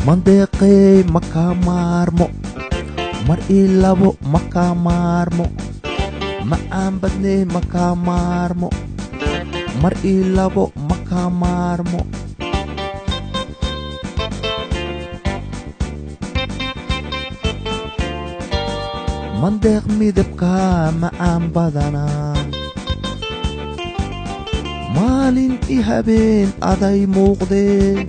Maandeeqey maka maarmo mar ilabo maka maarmo macaan badney maka maarmo mar ilabo maka maarmo Maandeeq midabka macaan badana maalin I habeen aday muuqdee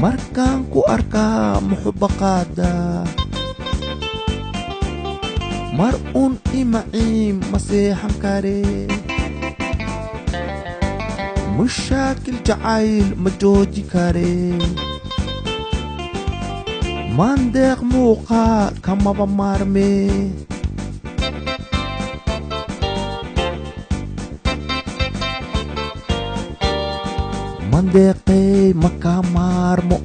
markaan ku arkaa muxubaqaada mar un imaciin ma seexan karee mushaakil jacayl ma jooji karee Maandeeq muuqaa kamaba maarmee Maandeeqey maka maarmo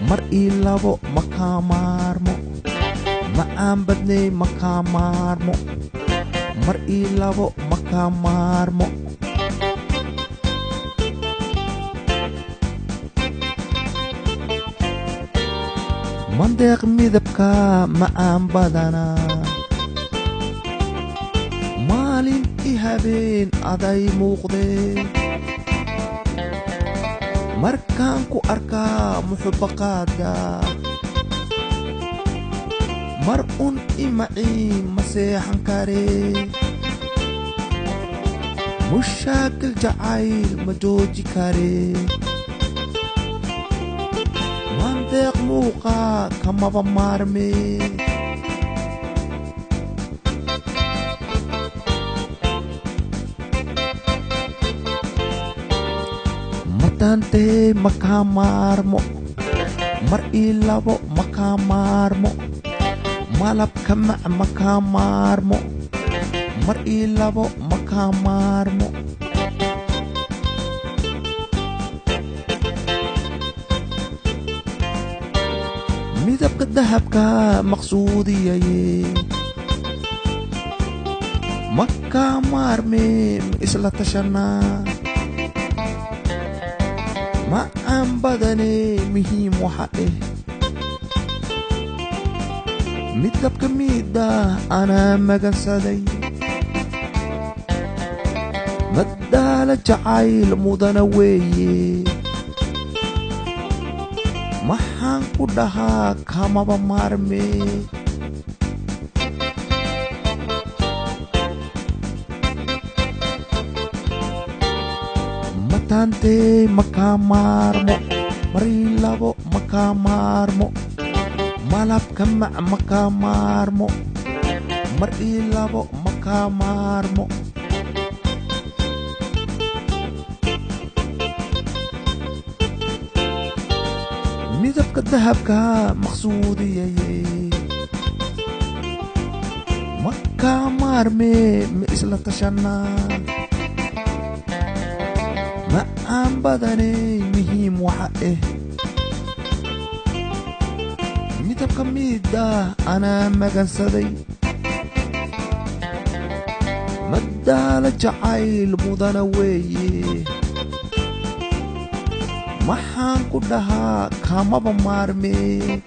mar ilabo maka maarmo macaan badney maka maarmo mar ilabo maka maarmo Maandeeq midabka macaan badana maalin I habeen aday muuqdee markaan ku arkaa muxubaqaada mar un imaciin ma seexan karee mushaakil jacayl ma jooji karee Maandeeq muuqaa kamaba maarmee Matantey maka maarmo mar ilabo maka maarmo malabka mac maka maarmo mar ilabo maka maarmo midabka dahabka maqsuudiyaye maka maarmee ma isla tashanaa macaan badanee muhiim waxa midabka miida anaa magansaday madaala jacayl mudana weeye maxaan ku dhahaa kamaba maarmee Matantey maka maarmo mar ilabo maka maarmo malabka mac maka maarmo mar ilabo maka maarmo midabka dahabka maqsuudiyaye maka maarmee ma isla tashanaa macaan badaney muhiim waxa midabka miida anaa magansaday madaala jacayl mudana weeye maxaan ku dhahaa kamaba maarmee